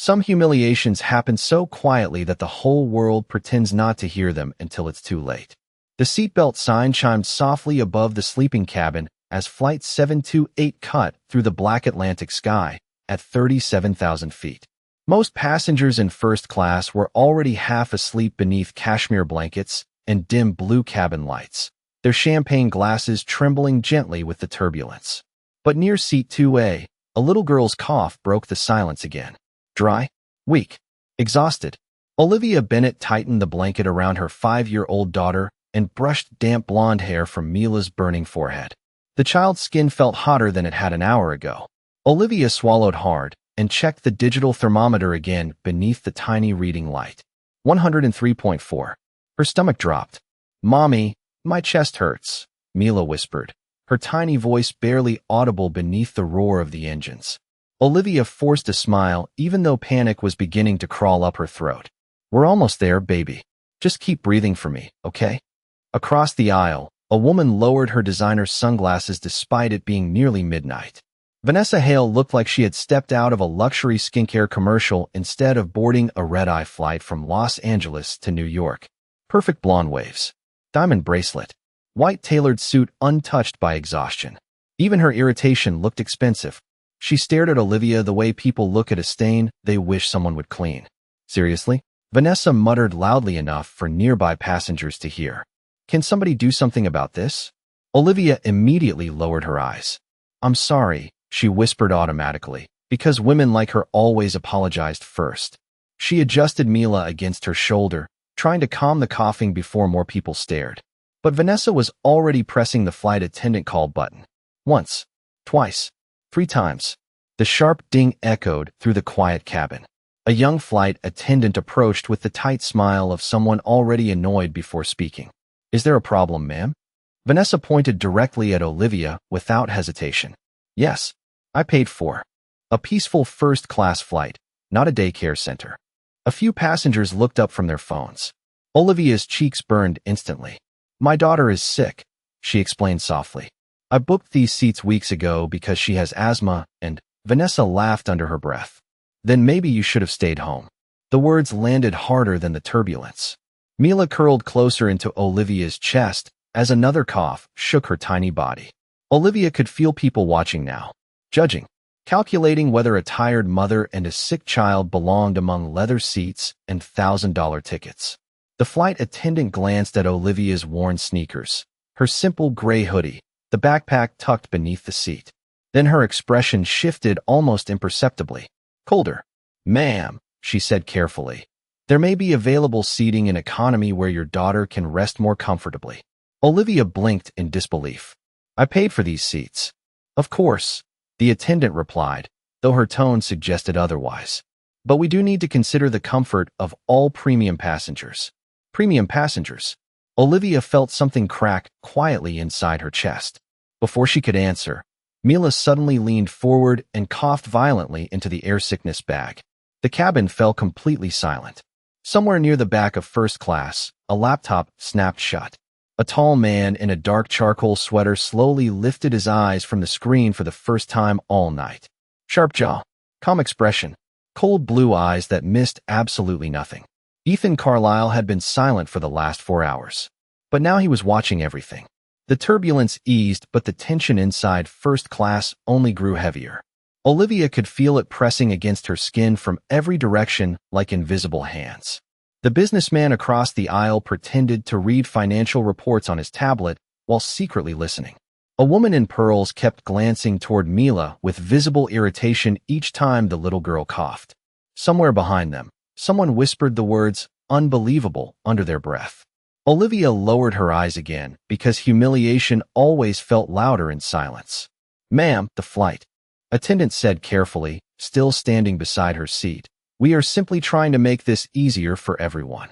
Some humiliations happen so quietly that the whole world pretends not to hear them until it's too late. The seatbelt sign chimed softly above the sleeping cabin as Flight 728 cut through the black Atlantic sky at 37,000 feet. Most passengers in first class were already half asleep beneath cashmere blankets and dim blue cabin lights, their champagne glasses trembling gently with the turbulence. But near seat 2A, a little girl's cough broke the silence again. Dry, weak, exhausted. Olivia Bennett tightened the blanket around her 5-year-old daughter and brushed damp blonde hair from Mila's burning forehead. The child's skin felt hotter than it had an hour ago. Olivia swallowed hard and checked the digital thermometer again beneath the tiny reading light. 103.4. Her stomach dropped. "Mommy, my chest hurts," Mila whispered, her tiny voice barely audible beneath the roar of the engines. Olivia forced a smile even though panic was beginning to crawl up her throat. "We're almost there, baby. Just keep breathing for me, okay?" Across the aisle, a woman lowered her designer sunglasses despite it being nearly midnight. Vanessa Hale looked like she had stepped out of a luxury skincare commercial instead of boarding a red-eye flight from Los Angeles to New York. Perfect blonde waves. Diamond bracelet. White tailored suit untouched by exhaustion. Even her irritation looked expensive. She stared at Olivia the way people look at a stain they wish someone would clean. "Seriously?" Vanessa muttered loudly enough for nearby passengers to hear. "Can somebody do something about this?" Olivia immediately lowered her eyes. "I'm sorry," she whispered automatically, because women like her always apologized first. She adjusted Mila against her shoulder, trying to calm the coughing before more people stared. But Vanessa was already pressing the flight attendant call button. Once, twice, 3 times. The sharp ding echoed through the quiet cabin. A young flight attendant approached with the tight smile of someone already annoyed before speaking. "Is there a problem, ma'am?" Vanessa pointed directly at Olivia without hesitation. "Yes, I paid for a peaceful first-class flight, not a daycare center." A few passengers looked up from their phones. Olivia's cheeks burned instantly. "My daughter is sick," she explained softly. "I booked these seats weeks ago because she has asthma," and Vanessa laughed under her breath. "Then maybe you should have stayed home." The words landed harder than the turbulence. Mila curled closer into Olivia's chest as another cough shook her tiny body. Olivia could feel people watching now, judging, calculating whether a tired mother and a sick child belonged among leather seats and $1,000 tickets. The flight attendant glanced at Olivia's worn sneakers, her simple gray hoodie, the backpack tucked beneath the seat. Then her expression shifted almost imperceptibly. "Colder. Ma'am," she said carefully. "There may be available seating in economy where your daughter can rest more comfortably." Olivia blinked in disbelief. "I paid for these seats." "Of course," the attendant replied, though her tone suggested otherwise. "But we do need to consider the comfort of all premium passengers." Premium passengers. Olivia felt something crack quietly inside her chest. Before she could answer, Mila suddenly leaned forward and coughed violently into the air sickness bag. The cabin fell completely silent. Somewhere near the back of first class, a laptop snapped shut. A tall man in a dark charcoal sweater slowly lifted his eyes from the screen for the first time all night. Sharp jaw, calm expression, cold blue eyes that missed absolutely nothing. Ethan Carlisle had been silent for the last 4 hours. But now he was watching everything. The turbulence eased, but the tension inside first class only grew heavier. Olivia could feel it pressing against her skin from every direction like invisible hands. The businessman across the aisle pretended to read financial reports on his tablet while secretly listening. A woman in pearls kept glancing toward Mila with visible irritation each time the little girl coughed. Somewhere behind them, someone whispered the words, "unbelievable," under their breath. Olivia lowered her eyes again because humiliation always felt louder in silence. "Ma'am," the flight attendant said carefully, still standing beside her seat, "we are simply trying to make this easier for everyone."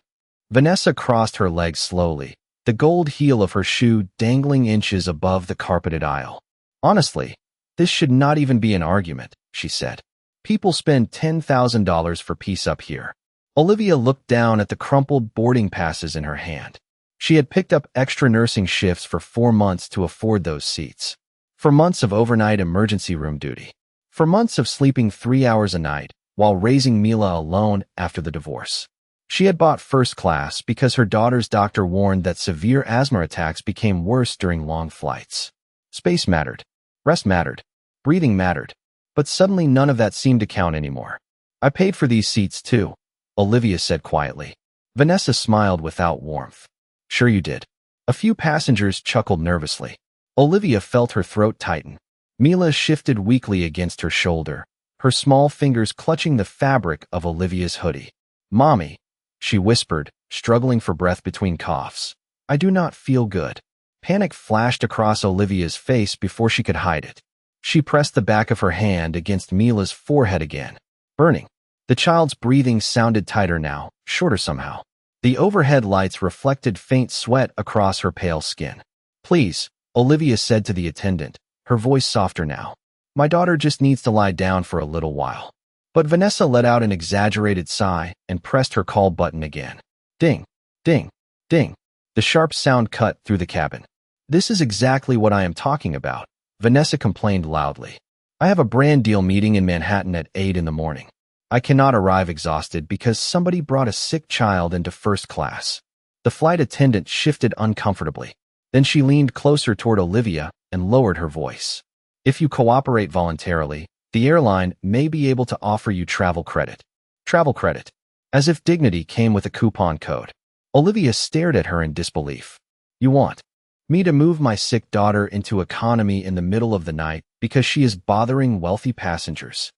Vanessa crossed her legs slowly, the gold heel of her shoe dangling inches above the carpeted aisle. "Honestly, this should not even be an argument," she said. "People spend $10,000 for peace up here." Olivia looked down at the crumpled boarding passes in her hand. She had picked up extra nursing shifts for 4 months to afford those seats. For months of overnight emergency room duty. For months of sleeping 3 hours a night, while raising Mila alone after the divorce. She had bought first class because her daughter's doctor warned that severe asthma attacks became worse during long flights. Space mattered. Rest mattered. Breathing mattered. But suddenly none of that seemed to count anymore. I paid for these seats too, Olivia said quietly. Vanessa smiled without warmth. Sure you did. A few passengers chuckled nervously. Olivia felt her throat tighten. Mila shifted weakly against her shoulder, her small fingers clutching the fabric of Olivia's hoodie. Mommy, she whispered, struggling for breath between coughs. I do not feel good. Panic flashed across Olivia's face before she could hide it. She pressed the back of her hand against Mila's forehead again. Burning. The child's breathing sounded tighter now, shorter somehow. The overhead lights reflected faint sweat across her pale skin. Please, Olivia said to the attendant, her voice softer now. My daughter just needs to lie down for a little while. But Vanessa let out an exaggerated sigh and pressed her call button again. Ding, ding, ding. The sharp sound cut through the cabin. This is exactly what I am talking about, Vanessa complained loudly. I have a brand deal meeting in Manhattan at 8 in the morning. I cannot arrive exhausted because somebody brought a sick child into first class. The flight attendant shifted uncomfortably. Then she leaned closer toward Olivia and lowered her voice. If you cooperate voluntarily, the airline may be able to offer you travel credit. Travel credit. As if dignity came with a coupon code. Olivia stared at her in disbelief. You want me to move my sick daughter into economy in the middle of the night because she is bothering wealthy passengers?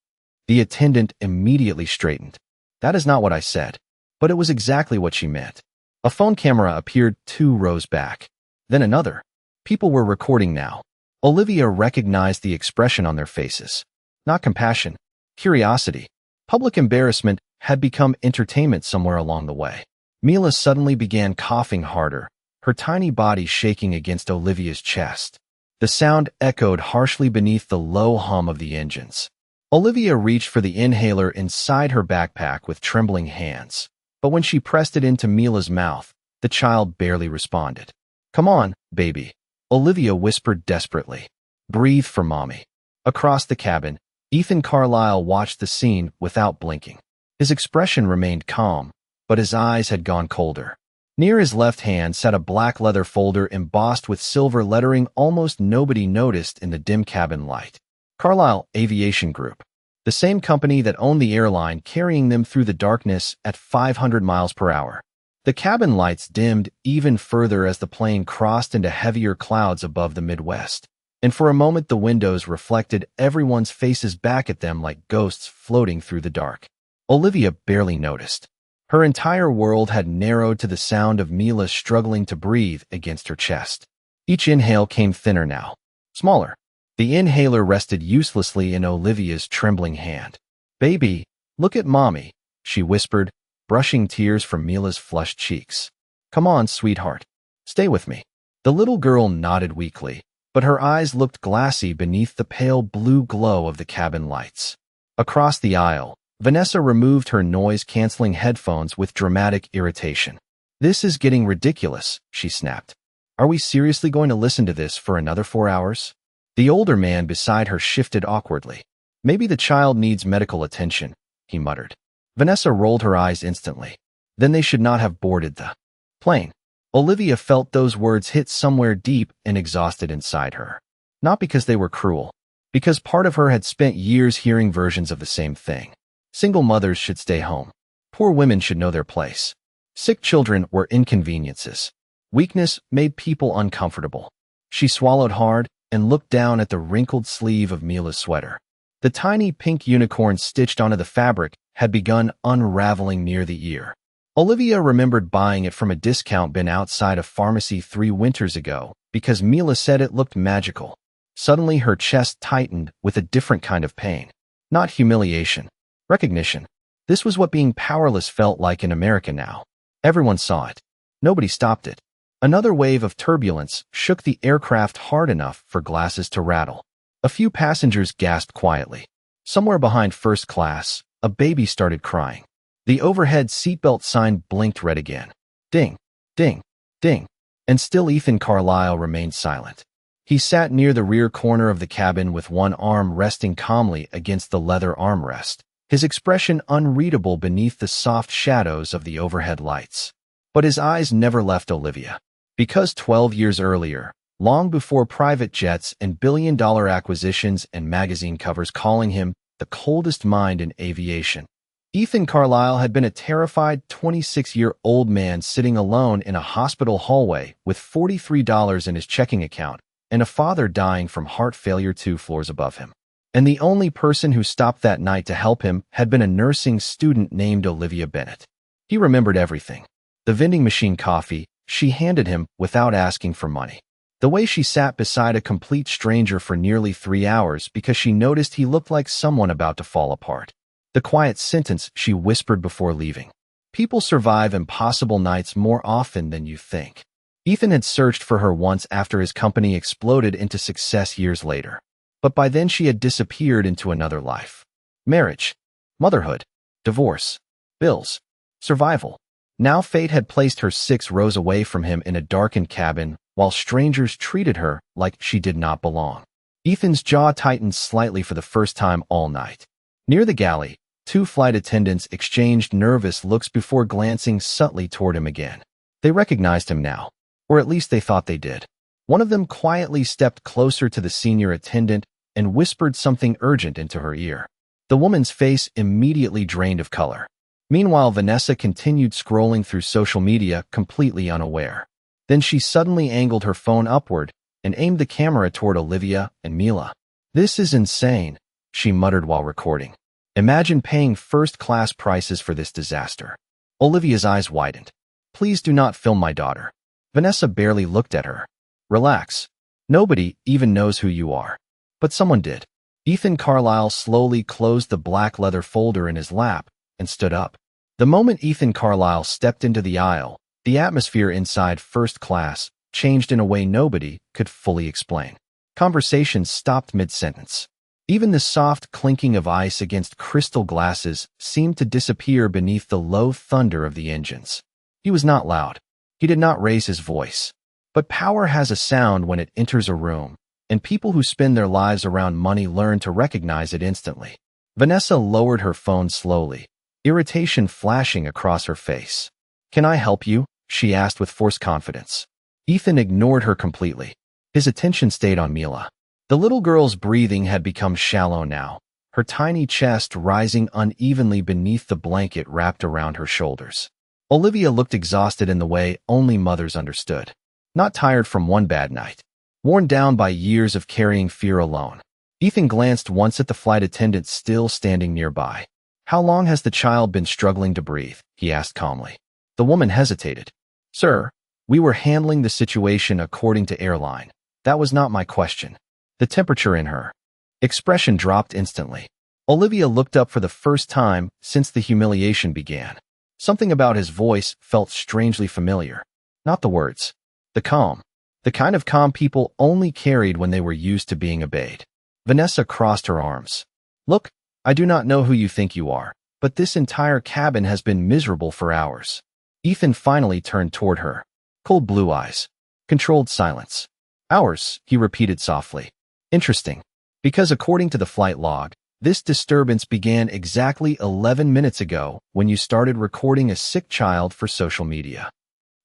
The attendant immediately straightened. That is not what I said, but it was exactly what she meant. A phone camera appeared 2 rows back. Then another. People were recording now. Olivia recognized the expression on their faces. Not compassion, curiosity. Public embarrassment had become entertainment somewhere along the way. Mila suddenly began coughing harder, her tiny body shaking against Olivia's chest. The sound echoed harshly beneath the low hum of the engines. Olivia reached for the inhaler inside her backpack with trembling hands. But when she pressed it into Mila's mouth, the child barely responded. Come on, baby, Olivia whispered desperately. Breathe for mommy. Across the cabin, Ethan Carlisle watched the scene without blinking. His expression remained calm, but his eyes had gone colder. Near his left hand sat a black leather folder embossed with silver lettering almost nobody noticed in the dim cabin light. Carlisle Aviation Group, the same company that owned the airline carrying them through the darkness at 500 miles per hour. The cabin lights dimmed even further as the plane crossed into heavier clouds above the Midwest. And for a moment the windows reflected everyone's faces back at them like ghosts floating through the dark. Olivia barely noticed. Her entire world had narrowed to the sound of Mila struggling to breathe against her chest. Each inhale came thinner now, smaller. The inhaler rested uselessly in Olivia's trembling hand. Baby, look at mommy, she whispered, brushing tears from Mila's flushed cheeks. Come on, sweetheart. Stay with me. The little girl nodded weakly, but her eyes looked glassy beneath the pale blue glow of the cabin lights. Across the aisle, Vanessa removed her noise-canceling headphones with dramatic irritation. This is getting ridiculous, she snapped. Are we seriously going to listen to this for another 4 hours? The older man beside her shifted awkwardly. Maybe the child needs medical attention, he muttered. Vanessa rolled her eyes instantly. Then they should not have boarded the plane. Olivia felt those words hit somewhere deep and exhausted inside her. Not because they were cruel, because part of her had spent years hearing versions of the same thing. Single mothers should stay home. Poor women should know their place. Sick children were inconveniences. Weakness made people uncomfortable. She swallowed hard and looked down at the wrinkled sleeve of Mila's sweater. The tiny pink unicorn stitched onto the fabric had begun unraveling near the ear. Olivia remembered buying it from a discount bin outside a pharmacy 3 winters ago because Mila said it looked magical. Suddenly her chest tightened with a different kind of pain. Not humiliation. Recognition. This was what being powerless felt like in America now. Everyone saw it. Nobody stopped it. Another wave of turbulence shook the aircraft hard enough for glasses to rattle. A few passengers gasped quietly. Somewhere behind first class, a baby started crying. The overhead seatbelt sign blinked red again. Ding, ding, ding. And still Ethan Carlisle remained silent. He sat near the rear corner of the cabin with one arm resting calmly against the leather armrest, his expression unreadable beneath the soft shadows of the overhead lights. But his eyes never left Olivia. Because 12 years earlier, long before private jets and billion-dollar acquisitions and magazine covers calling him the coldest mind in aviation, Ethan Carlisle had been a terrified 26-year-old man sitting alone in a hospital hallway with $43 in his checking account and a father dying from heart failure 2 floors above him. And the only person who stopped that night to help him had been a nursing student named Olivia Bennett. He remembered everything. The vending machine coffee she handed him without asking for money. The way she sat beside a complete stranger for nearly 3 hours because she noticed he looked like someone about to fall apart. The quiet sentence she whispered before leaving. People survive impossible nights more often than you think. Ethan had searched for her once after his company exploded into success years later. But by then she had disappeared into another life. Marriage, motherhood, divorce, bills, survival. Now fate had placed her 6 rows away from him in a darkened cabin while strangers treated her like she did not belong. Ethan's jaw tightened slightly for the first time all night. Near the galley, 2 flight attendants exchanged nervous looks before glancing subtly toward him again. They recognized him now, or at least they thought they did. One of them quietly stepped closer to the senior attendant and whispered something urgent into her ear. The woman's face immediately drained of color. Meanwhile, Vanessa continued scrolling through social media, completely unaware. Then she suddenly angled her phone upward and aimed the camera toward Olivia and Mila. "This is insane," she muttered while recording. "Imagine paying first-class prices for this disaster." Olivia's eyes widened. "Please do not film my daughter." Vanessa barely looked at her. "Relax. Nobody even knows who you are." But someone did. Ethan Carlisle slowly closed the black leather folder in his lap and stood up. The moment Ethan Carlisle stepped into the aisle, the atmosphere inside first class changed in a way nobody could fully explain. Conversations stopped mid-sentence. Even the soft clinking of ice against crystal glasses seemed to disappear beneath the low thunder of the engines. He was not loud. He did not raise his voice. But power has a sound when it enters a room, and people who spend their lives around money learn to recognize it instantly. Vanessa lowered her phone slowly, irritation flashing across her face. "Can I help you?" she asked with forced confidence. Ethan ignored her completely. His attention stayed on Mila. The little girl's breathing had become shallow now, her tiny chest rising unevenly beneath the blanket wrapped around her shoulders. Olivia looked exhausted in the way only mothers understood. Not tired from one bad night. Worn down by years of carrying fear alone. Ethan glanced once at the flight attendant still standing nearby. "How long has the child been struggling to breathe?" he asked calmly. The woman hesitated. "Sir, we were handling the situation according to airline. That was not my question." The temperature in her expression dropped instantly. Olivia looked up for the first time since the humiliation began. Something about his voice felt strangely familiar. Not the words. The calm. The kind of calm people only carried when they were used to being obeyed. Vanessa crossed her arms. "Look, I do not know who you think you are, but this entire cabin has been miserable for hours." Ethan finally turned toward her. Cold blue eyes. Controlled silence. "Hours," he repeated softly. "Interesting. Because according to the flight log, this disturbance began exactly 11 minutes ago when you started recording a sick child for social media."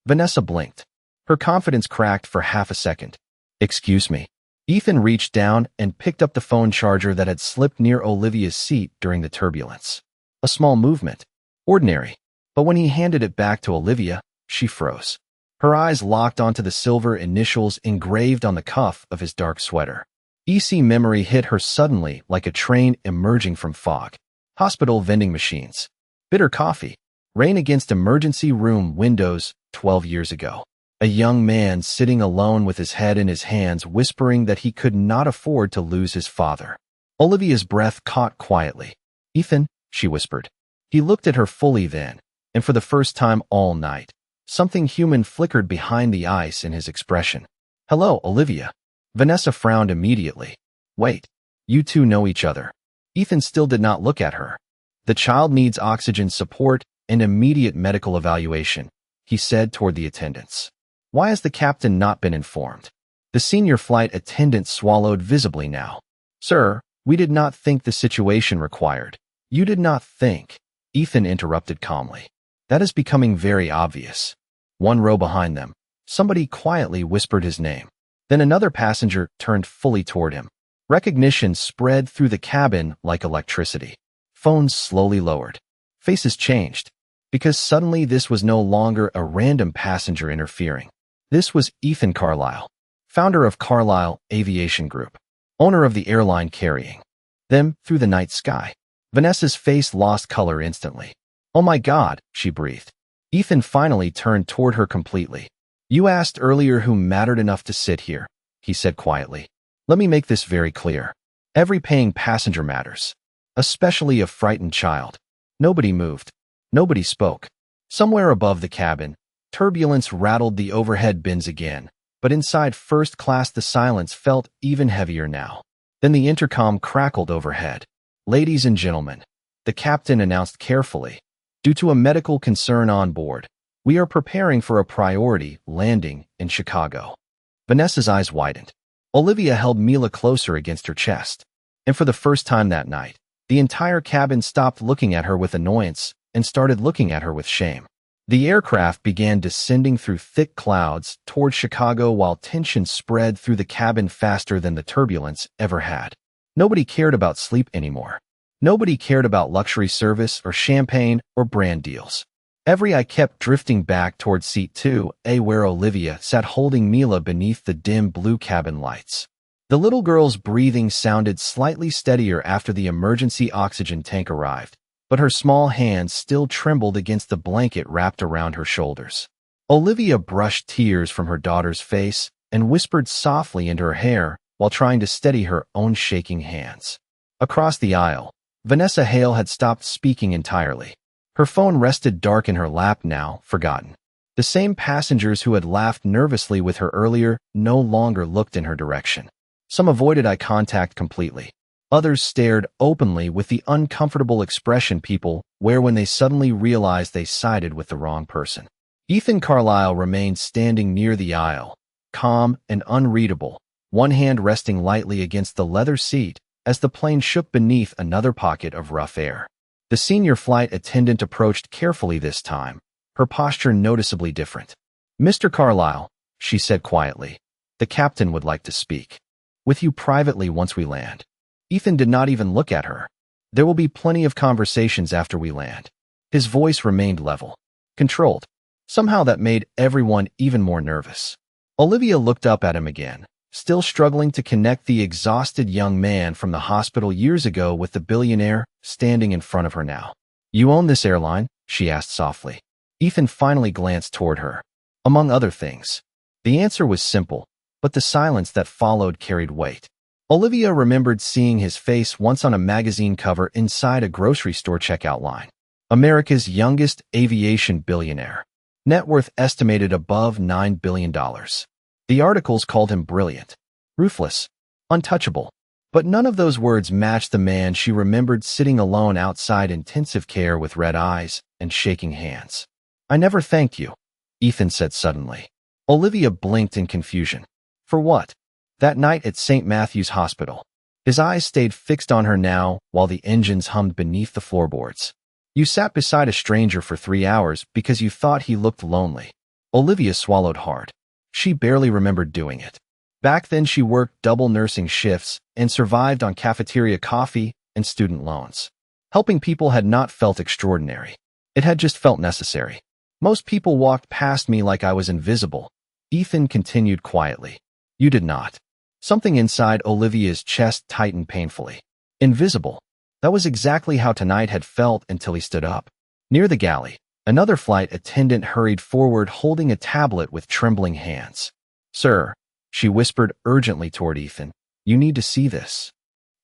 Vanessa blinked. Her confidence cracked for half a second. "Excuse me." Ethan reached down and picked up the phone charger that had slipped near Olivia's seat during the turbulence. A small movement. Ordinary. But when he handed it back to Olivia, she froze. Her eyes locked onto the silver initials engraved on the cuff of his dark sweater. EC memory hit her suddenly like a train emerging from fog. Hospital vending machines. Bitter coffee. Rain against emergency room windows 12 years ago. A young man sitting alone with his head in his hands whispering that he could not afford to lose his father. Olivia's breath caught quietly. "Ethan," she whispered. He looked at her fully then, and for the first time all night, something human flickered behind the ice in his expression. "Hello, Olivia." Vanessa frowned immediately. "Wait, you two know each other." Ethan still did not look at her. "The child needs oxygen support and immediate medical evaluation," he said toward the attendants. "Why has the captain not been informed?" The senior flight attendant swallowed visibly now. "Sir, we did not think the situation required." You did not think, Ethan interrupted calmly. That is becoming very obvious. One row behind them, somebody quietly whispered his name. Then another passenger turned fully toward him. Recognition spread through the cabin like electricity. Phones slowly lowered. Faces changed, because suddenly this was no longer a random passenger interfering. This was Ethan Carlisle, founder of Carlisle Aviation Group, owner of the airline carrying them through the night sky. Vanessa's face lost color instantly. Oh my God, she breathed. Ethan finally turned toward her completely. You asked earlier who mattered enough to sit here, he said quietly. Let me make this very clear. Every paying passenger matters, especially a frightened child. Nobody moved. Nobody spoke. Somewhere above the cabin, turbulence rattled the overhead bins again, but inside first class the silence felt even heavier now. Then the intercom crackled overhead. Ladies and gentlemen, the captain announced carefully, due to a medical concern on board, we are preparing for a priority landing in Chicago. Vanessa's eyes widened. Olivia held Mila closer against her chest, and for the first time that night, the entire cabin stopped looking at her with annoyance and started looking at her with shame. The aircraft began descending through thick clouds toward Chicago while tension spread through the cabin faster than the turbulence ever had. Nobody cared about sleep anymore. Nobody cared about luxury service or champagne or brand deals. Every eye kept drifting back toward seat 2A where Olivia sat holding Mila beneath the dim blue cabin lights. The little girl's breathing sounded slightly steadier after the emergency oxygen tank arrived, but her small hands still trembled against the blanket wrapped around her shoulders. Olivia brushed tears from her daughter's face and whispered softly into her hair while trying to steady her own shaking hands. Across the aisle, Vanessa Hale had stopped speaking entirely. Her phone rested dark in her lap now, forgotten. The same passengers who had laughed nervously with her earlier no longer looked in her direction. Some avoided eye contact completely. Others stared openly with the uncomfortable expression people wear when they suddenly realize they sided with the wrong person. Ethan Carlisle remained standing near the aisle, calm and unreadable, one hand resting lightly against the leather seat as the plane shook beneath another pocket of rough air. The senior flight attendant approached carefully this time, her posture noticeably different. Mr. Carlisle, she said quietly, the captain would like to speak with you privately once we land. Ethan did not even look at her. There will be plenty of conversations after we land. His voice remained level, controlled. Somehow that made everyone even more nervous. Olivia looked up at him again, still struggling to connect the exhausted young man from the hospital years ago with the billionaire standing in front of her now. You own this airline? She asked softly. Ethan finally glanced toward her. Among other things. The answer was simple, but the silence that followed carried weight. Olivia remembered seeing his face once on a magazine cover inside a grocery store checkout line. America's youngest aviation billionaire. Net worth estimated above $9 billion. The articles called him brilliant, ruthless, untouchable. But none of those words matched the man she remembered sitting alone outside intensive care with red eyes and shaking hands. I never thanked you, Ethan said suddenly. Olivia blinked in confusion. For what? That night at St. Matthew's Hospital. His eyes stayed fixed on her now while the engines hummed beneath the floorboards. You sat beside a stranger for 3 hours because you thought he looked lonely. Olivia swallowed hard. She barely remembered doing it. Back then she worked double nursing shifts and survived on cafeteria coffee and student loans. Helping people had not felt extraordinary. It had just felt necessary. Most people walked past me like I was invisible. Ethan continued quietly. You did not. Something inside Olivia's chest tightened painfully. Invisible. That was exactly how tonight had felt until he stood up. Near the galley, another flight attendant hurried forward holding a tablet with trembling hands. Sir, she whispered urgently toward Ethan, you need to see this.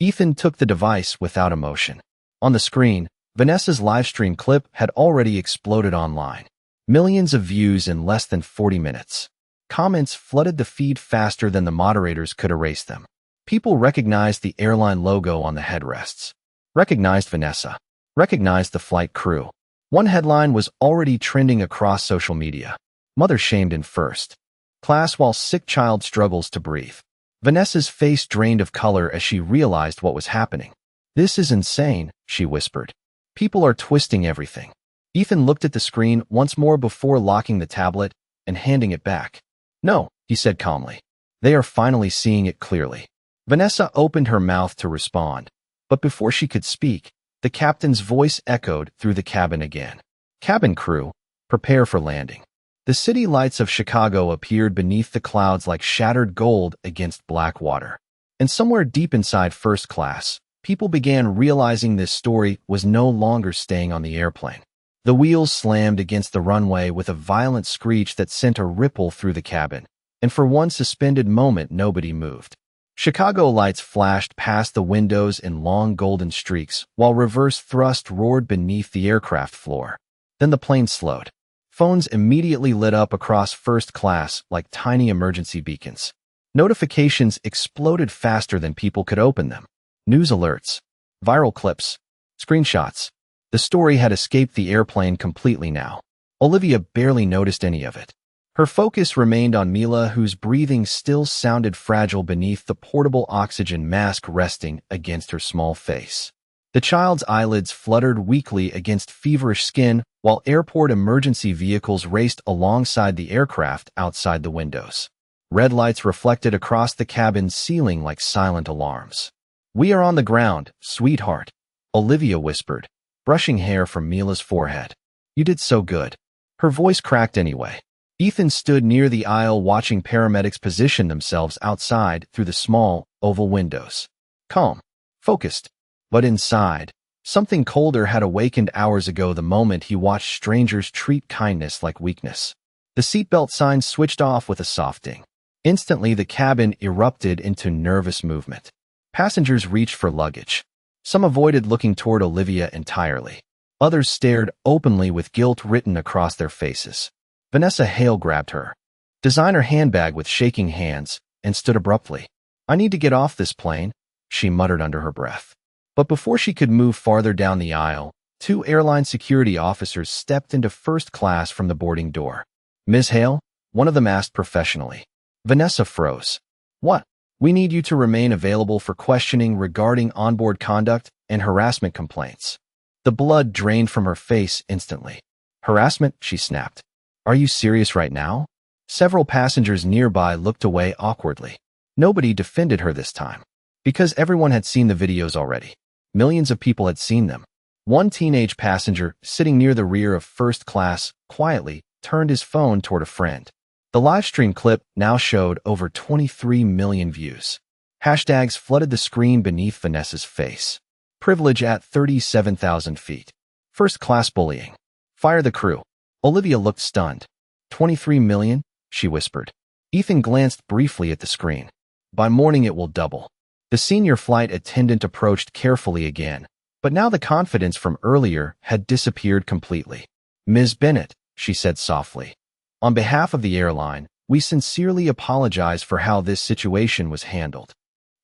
Ethan took the device without emotion. On the screen, Vanessa's livestream clip had already exploded online. Millions of views in less than 40 minutes. Comments flooded the feed faster than the moderators could erase them. People recognized the airline logo on the headrests. Recognized Vanessa. Recognized the flight crew. One headline was already trending across social media. Mother shamed in first class while sick child struggles to breathe. Vanessa's face drained of color as she realized what was happening. "This is insane," she whispered. "People are twisting everything." Ethan looked at the screen once more before locking the tablet and handing it back. "No," he said calmly. "They are finally seeing it clearly." Vanessa opened her mouth to respond, but before she could speak, the captain's voice echoed through the cabin again. "Cabin crew, prepare for landing." The city lights of Chicago appeared beneath the clouds like shattered gold against black water. And somewhere deep inside first class, people began realizing this story was no longer staying on the airplane. The wheels slammed against the runway with a violent screech that sent a ripple through the cabin, and for one suspended moment nobody moved. Chicago lights flashed past the windows in long golden streaks, while reverse thrust roared beneath the aircraft floor. Then the plane slowed. Phones immediately lit up across first class like tiny emergency beacons. Notifications exploded faster than people could open them. News alerts, viral clips, screenshots. The story had escaped the airplane completely now. Olivia barely noticed any of it. Her focus remained on Mila, whose breathing still sounded fragile beneath the portable oxygen mask resting against her small face. The child's eyelids fluttered weakly against feverish skin while airport emergency vehicles raced alongside the aircraft outside the windows. Red lights reflected across the cabin's ceiling like silent alarms. "We are on the ground, sweetheart," Olivia whispered, brushing hair from Mila's forehead. "You did so good." Her voice cracked anyway. Ethan stood near the aisle watching paramedics position themselves outside through the small, oval windows. Calm, focused. But inside, something colder had awakened hours ago the moment he watched strangers treat kindness like weakness. The seatbelt sign switched off with a soft ding. Instantly, the cabin erupted into nervous movement. Passengers reached for luggage. Some avoided looking toward Olivia entirely. Others stared openly with guilt written across their faces. Vanessa Hale grabbed her designer handbag with shaking hands and stood abruptly. "I need to get off this plane," she muttered under her breath. But before she could move farther down the aisle, two airline security officers stepped into first class from the boarding door. "Ms. Hale," one of them asked professionally. Vanessa froze. "What?" "We need you to remain available for questioning regarding onboard conduct and harassment complaints." The blood drained from her face instantly. "Harassment?" she snapped. "Are you serious right now?" Several passengers nearby looked away awkwardly. Nobody defended her this time, because everyone had seen the videos already. Millions of people had seen them. One teenage passenger, sitting near the rear of first class, quietly turned his phone toward a friend. The livestream clip now showed over 23 million views. Hashtags flooded the screen beneath Vanessa's face. "Privilege at 37,000 feet. First class bullying. Fire the crew." Olivia looked stunned. 23 million? She whispered. Ethan glanced briefly at the screen. "By morning it will double." The senior flight attendant approached carefully again, but now the confidence from earlier had disappeared completely. "Ms. Bennett," she said softly, "on behalf of the airline, we sincerely apologize for how this situation was handled."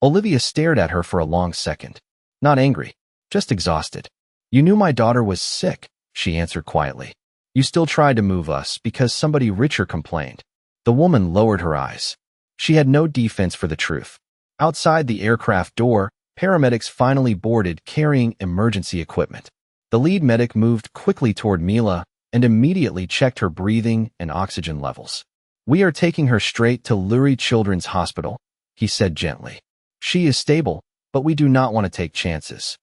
Olivia stared at her for a long second. Not angry, just exhausted. "You knew my daughter was sick," she answered quietly. "You still tried to move us because somebody richer complained." The woman lowered her eyes. She had no defense for the truth. Outside the aircraft door, paramedics finally boarded carrying emergency equipment. The lead medic moved quickly toward Mila and immediately checked her breathing and oxygen levels. "We are taking her straight to Lurie Children's Hospital," he said gently. "She is stable, but we do not want to take chances."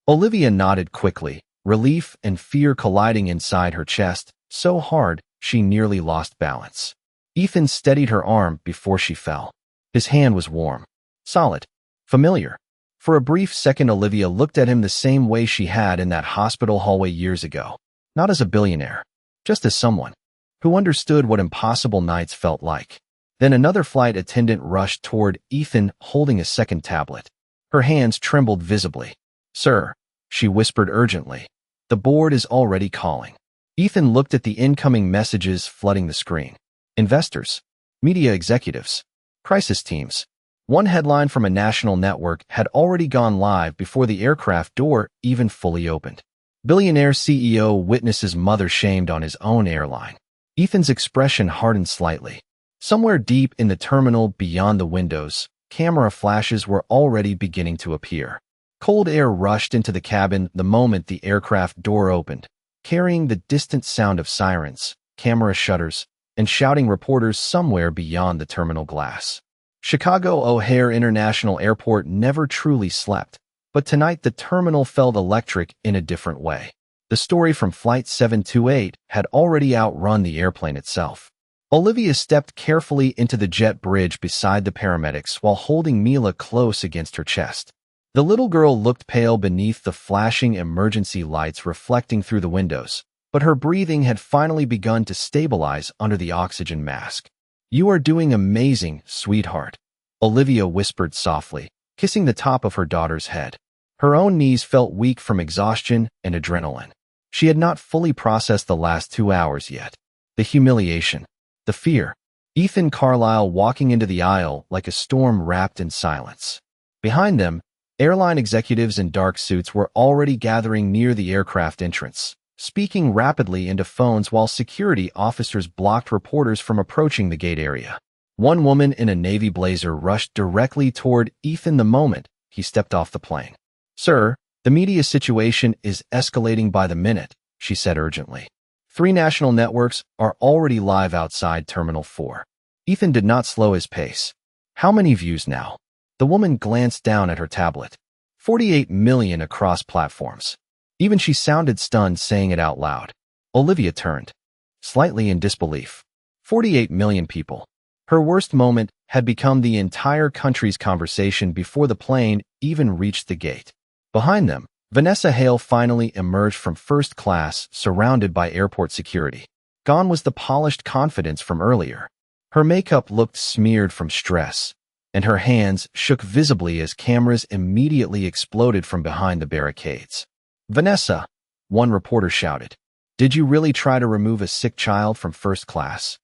Olivia nodded quickly, relief and fear colliding inside her chest, so hard she nearly lost balance. Ethan steadied her arm before she fell. His hand was warm, solid, familiar. For a brief second, Olivia looked at him the same way she had in that hospital hallway years ago. Not as a billionaire, just as someone who understood what impossible nights felt like. Then another flight attendant rushed toward Ethan holding a second tablet. Her hands trembled visibly. "Sir," she whispered urgently, "the board is already calling." Ethan looked at the incoming messages flooding the screen. Investors, media executives, crisis teams. One headline from a national network had already gone live before the aircraft door even fully opened. Billionaire CEO witnesses mother shamed on his own airline. Ethan's expression hardened slightly. Somewhere deep in the terminal beyond the windows, camera flashes were already beginning to appear. Cold air rushed into the cabin the moment the aircraft door opened, carrying the distant sound of sirens, camera shutters, and shouting reporters somewhere beyond the terminal glass. Chicago O'Hare International Airport never truly slept, but tonight the terminal felt electric in a different way. The story from Flight 728 had already outrun the airplane itself. Olivia stepped carefully into the jet bridge beside the paramedics while holding Mila close against her chest. The little girl looked pale beneath the flashing emergency lights reflecting through the windows, but her breathing had finally begun to stabilize under the oxygen mask. "You are doing amazing, sweetheart," Olivia whispered softly, kissing the top of her daughter's head. Her own knees felt weak from exhaustion and adrenaline. She had not fully processed the last 2 hours yet. The humiliation, the fear. Ethan Carlisle walking into the aisle like a storm wrapped in silence. Behind them, airline executives in dark suits were already gathering near the aircraft entrance, speaking rapidly into phones while security officers blocked reporters from approaching the gate area. One woman in a navy blazer rushed directly toward Ethan the moment he stepped off the plane. "Sir, the media situation is escalating by the minute," she said urgently. 3 national networks are already live outside Terminal 4. Ethan did not slow his pace. "How many views now?" The woman glanced down at her tablet. 48 million across platforms. Even she sounded stunned saying it out loud. Olivia turned, slightly in disbelief. 48 million people. Her worst moment had become the entire country's conversation before the plane even reached the gate. Behind them, Vanessa Hale finally emerged from first class, surrounded by airport security. Gone was the polished confidence from earlier. Her makeup looked smeared from stress, and her hands shook visibly as cameras immediately exploded from behind the barricades. "Vanessa," one reporter shouted, "did you really try to remove a sick child from first class?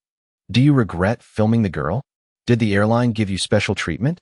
Do you regret filming the girl? Did the airline give you special treatment?"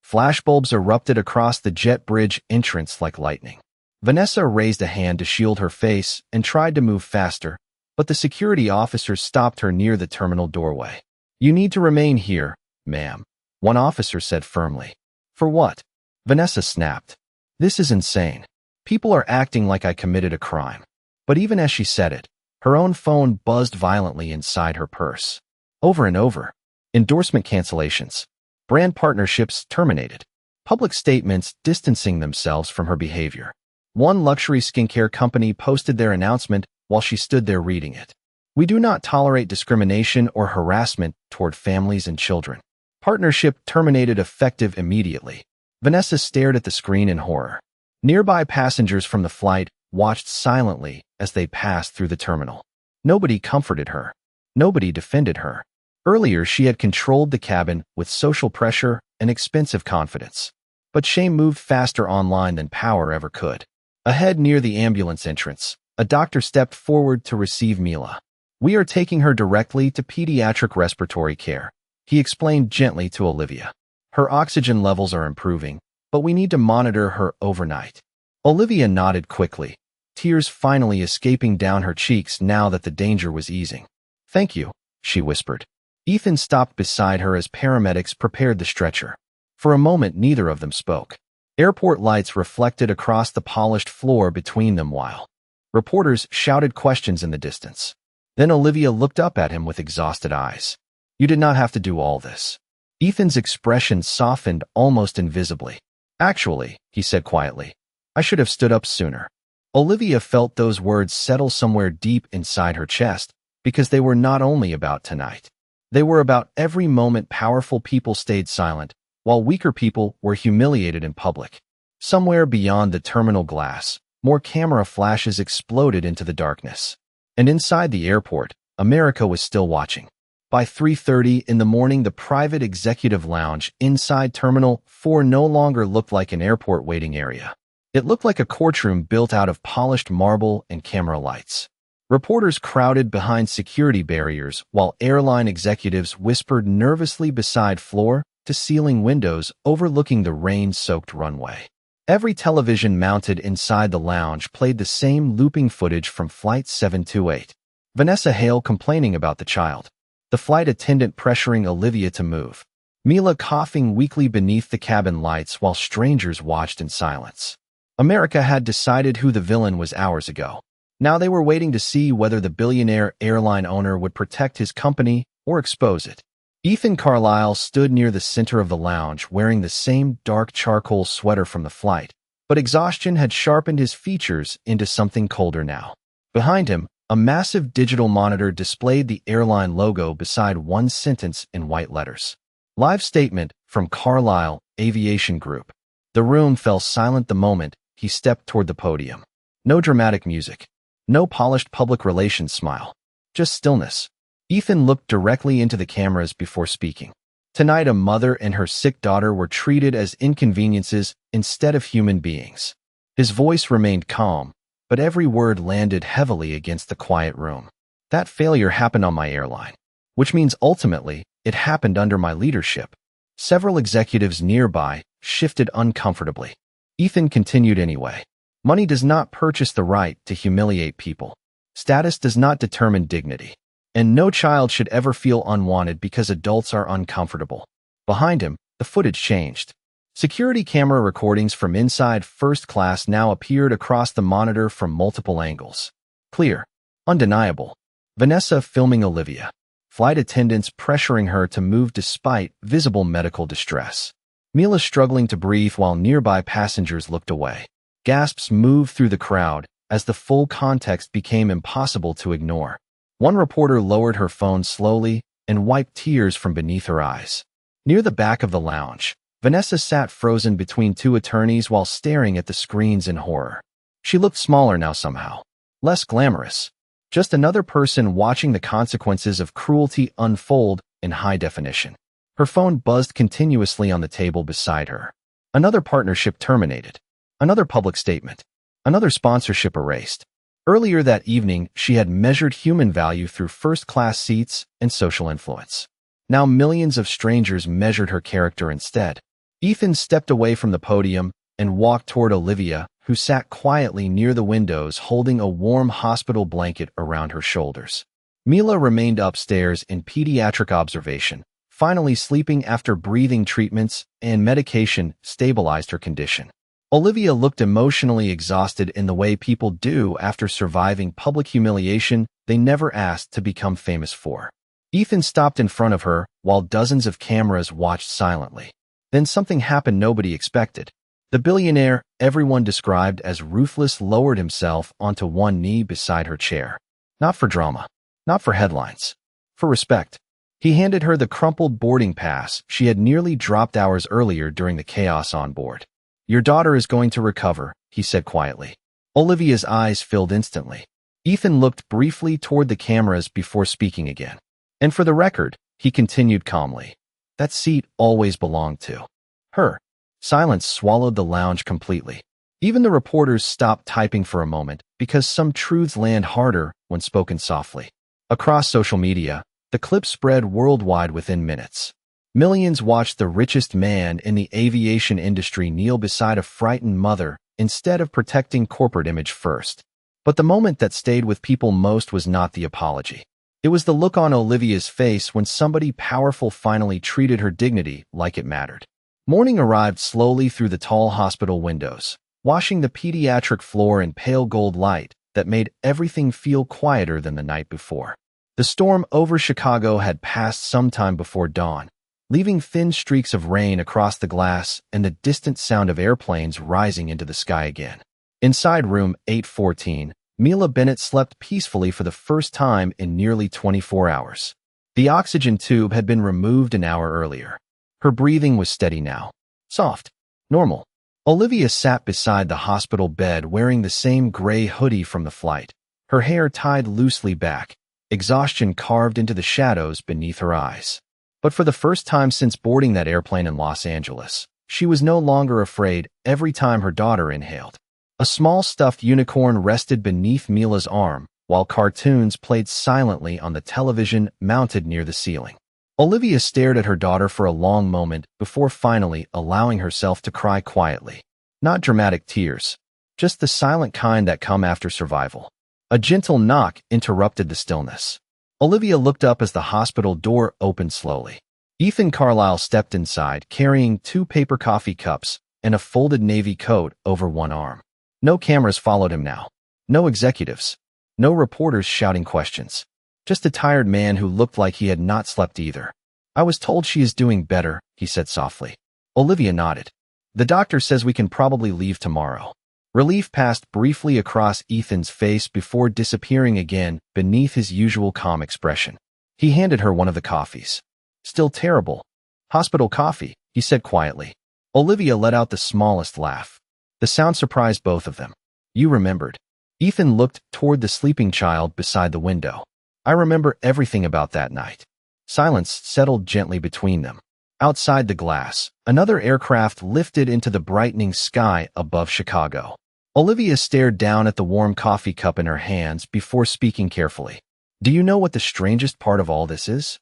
Flashbulbs erupted across the jet bridge entrance like lightning. Vanessa raised a hand to shield her face and tried to move faster, but the security officers stopped her near the terminal doorway. "You need to remain here, ma'am," one officer said firmly. "For what?" Vanessa snapped. "This is insane. People are acting like I committed a crime." But even as she said it, her own phone buzzed violently inside her purse. Over and over. Endorsement cancellations. Brand partnerships terminated. Public statements distancing themselves from her behavior. One luxury skincare company posted their announcement while she stood there reading it. "We do not tolerate discrimination or harassment toward families and children. Partnership terminated effective immediately." Vanessa stared at the screen in horror. Nearby passengers from the flight watched silently as they passed through the terminal. Nobody comforted her. Nobody defended her. Earlier, she had controlled the cabin with social pressure and expensive confidence. But shame moved faster online than power ever could. Ahead near the ambulance entrance, a doctor stepped forward to receive Mila. "We are taking her directly to pediatric respiratory care," he explained gently to Olivia. "Her oxygen levels are improving, but we need to monitor her overnight." Olivia nodded quickly, tears finally escaping down her cheeks now that the danger was easing. "Thank you," she whispered. Ethan stopped beside her as paramedics prepared the stretcher. For a moment, neither of them spoke. Airport lights reflected across the polished floor between them while reporters shouted questions in the distance. Then Olivia looked up at him with exhausted eyes. "You did not have to do all this." Ethan's expression softened almost invisibly. "Actually," he said quietly, "I should have stood up sooner." Olivia felt those words settle somewhere deep inside her chest because they were not only about tonight. They were about every moment powerful people stayed silent, while weaker people were humiliated in public. Somewhere beyond the terminal glass, more camera flashes exploded into the darkness. And inside the airport, America was still watching. By 3:30 in the morning, the private executive lounge inside Terminal 4 no longer looked like an airport waiting area. It looked like a courtroom built out of polished marble and camera lights. Reporters crowded behind security barriers while airline executives whispered nervously beside floor-to-ceiling windows overlooking the rain-soaked runway. Every television mounted inside the lounge played the same looping footage from Flight 728. Vanessa Hale complaining about the child. The flight attendant pressuring Olivia to move. Mila coughing weakly beneath the cabin lights while strangers watched in silence. America had decided who the villain was hours ago. Now they were waiting to see whether the billionaire airline owner would protect his company or expose it. Ethan Carlisle stood near the center of the lounge wearing the same dark charcoal sweater from the flight, but exhaustion had sharpened his features into something colder now. Behind him, a massive digital monitor displayed the airline logo beside one sentence in white letters. Live statement from Carlisle Aviation Group. The room fell silent the moment he stepped toward the podium. No dramatic music. No polished public relations smile. Just stillness. Ethan looked directly into the cameras before speaking. Tonight, a mother and her sick daughter were treated as inconveniences instead of human beings. His voice remained calm, but every word landed heavily against the quiet room. That failure happened on my airline, which means ultimately it happened under my leadership. Several executives nearby shifted uncomfortably. Ethan continued anyway. Money does not purchase the right to humiliate people. Status does not determine dignity. And no child should ever feel unwanted because adults are uncomfortable. Behind him, the footage changed. Security camera recordings from inside first class now appeared across the monitor from multiple angles. Clear. Undeniable. Vanessa filming Olivia. Flight attendants pressuring her to move despite visible medical distress. Mila struggling to breathe while nearby passengers looked away. Gasps moved through the crowd as the full context became impossible to ignore. One reporter lowered her phone slowly and wiped tears from beneath her eyes. Near the back of the lounge, Vanessa sat frozen between two attorneys while staring at the screens in horror. She looked smaller now somehow. Less glamorous. Just another person watching the consequences of cruelty unfold in high definition. Her phone buzzed continuously on the table beside her. Another partnership terminated. Another public statement. Another sponsorship erased. Earlier that evening, she had measured human value through first-class seats and social influence. Now millions of strangers measured her character instead. Ethan stepped away from the podium and walked toward Olivia, who sat quietly near the windows holding a warm hospital blanket around her shoulders. Mila remained upstairs in pediatric observation, finally sleeping after breathing treatments and medication stabilized her condition. Olivia looked emotionally exhausted in the way people do after surviving public humiliation they never asked to become famous for. Ethan stopped in front of her while dozens of cameras watched silently. Then something happened nobody expected. The billionaire everyone described as ruthless lowered himself onto one knee beside her chair. Not for drama. Not for headlines. For respect. He handed her the crumpled boarding pass she had nearly dropped hours earlier during the chaos on board. "Your daughter is going to recover," he said quietly. Olivia's eyes filled instantly. Ethan looked briefly toward the cameras before speaking again. "And for the record," he continued calmly, "that seat always belonged to her." Silence swallowed the lounge completely. Even the reporters stopped typing for a moment because some truths land harder when spoken softly. Across social media, the clip spread worldwide within minutes. Millions watched the richest man in the aviation industry kneel beside a frightened mother instead of protecting corporate image first. But the moment that stayed with people most was not the apology. It was the look on Olivia's face when somebody powerful finally treated her dignity like it mattered. Morning arrived slowly through the tall hospital windows, washing the pediatric floor in pale gold light that made everything feel quieter than the night before. The storm over Chicago had passed some time before dawn, leaving thin streaks of rain across the glass and the distant sound of airplanes rising into the sky again. Inside room 814, Mila Bennett slept peacefully for the first time in nearly 24 hours. The oxygen tube had been removed an hour earlier. Her breathing was steady now. Soft. Normal. Olivia sat beside the hospital bed wearing the same gray hoodie from the flight, her hair tied loosely back, exhaustion carved into the shadows beneath her eyes. But for the first time since boarding that airplane in Los Angeles, she was no longer afraid every time her daughter inhaled. A small stuffed unicorn rested beneath Mila's arm, while cartoons played silently on the television mounted near the ceiling. Olivia stared at her daughter for a long moment before finally allowing herself to cry quietly. Not dramatic tears, just the silent kind that come after survival. A gentle knock interrupted the stillness. Olivia looked up as the hospital door opened slowly. Ethan Carlisle stepped inside, carrying 2 paper coffee cups and a folded navy coat over one arm. No cameras followed him now. No executives. No reporters shouting questions. Just a tired man who looked like he had not slept either. I was told she is doing better, he said softly. Olivia nodded. The doctor says we can probably leave tomorrow. Relief passed briefly across Ethan's face before disappearing again beneath his usual calm expression. He handed her one of the coffees. Still terrible. Hospital coffee, he said quietly. Olivia let out the smallest laugh. The sound surprised both of them. You remembered. Ethan looked toward the sleeping child beside the window. I remember everything about that night. Silence settled gently between them. Outside the glass, another aircraft lifted into the brightening sky above Chicago. Olivia stared down at the warm coffee cup in her hands before speaking carefully. Do you know what the strangest part of all this is?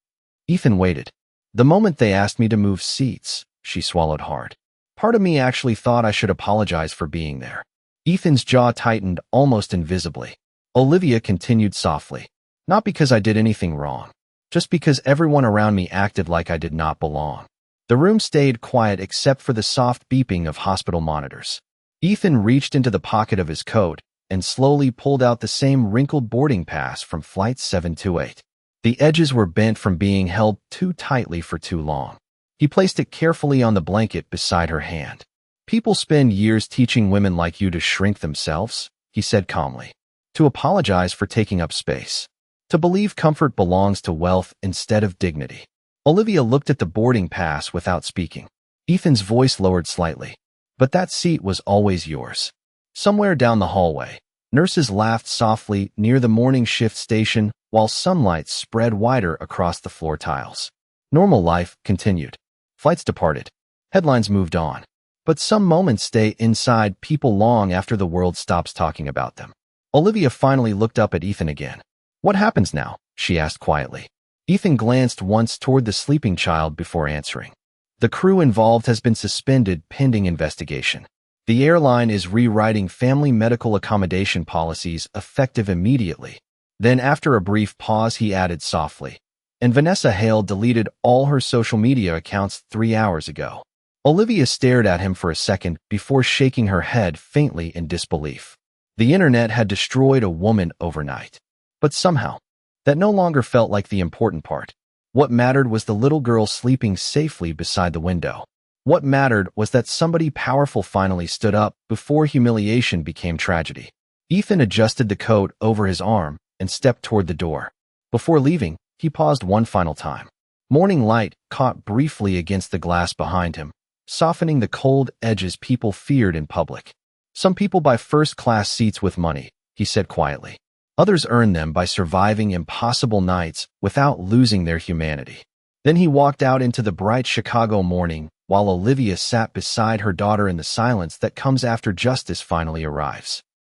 Ethan waited. The moment they asked me to move seats, she swallowed hard. Part of me actually thought I should apologize for being there. Ethan's jaw tightened almost invisibly. Olivia continued softly. Not because I did anything wrong. Just because everyone around me acted like I did not belong. The room stayed quiet except for the soft beeping of hospital monitors. Ethan reached into the pocket of his coat and slowly pulled out the same wrinkled boarding pass from Flight 728. The edges were bent from being held too tightly for too long. He placed it carefully on the blanket beside her hand. People spend years teaching women like you to shrink themselves, he said calmly. To apologize for taking up space. To believe comfort belongs to wealth instead of dignity. Olivia looked at the boarding pass without speaking. Ethan's voice lowered slightly. But that seat was always yours. Somewhere down the hallway, nurses laughed softly near the morning shift station while sunlight spread wider across the floor tiles. Normal life continued. Flights departed. Headlines moved on. But some moments stay inside people long after the world stops talking about them. Olivia finally looked up at Ethan again. What happens now? She asked quietly. Ethan glanced once toward the sleeping child before answering. The crew involved has been suspended pending investigation. The airline is rewriting family medical accommodation policies effective immediately. Then after a brief pause he added softly, and Vanessa Hale deleted all her social media accounts 3 hours ago. Olivia stared at him for a second before shaking her head faintly in disbelief. The internet had destroyed a woman overnight. But somehow, that no longer felt like the important part. What mattered was the little girl sleeping safely beside the window. What mattered was that somebody powerful finally stood up before humiliation became tragedy. Ethan adjusted the coat over his arm and stepped toward the door. Before leaving, he paused one final time. Morning light caught briefly against the glass behind him, softening the cold edges people feared in public. Some people buy first-class seats with money, he said quietly. Others earn them by surviving impossible nights without losing their humanity. Then he walked out into the bright Chicago morning while Olivia sat beside her daughter in the silence that comes after justice finally arrives.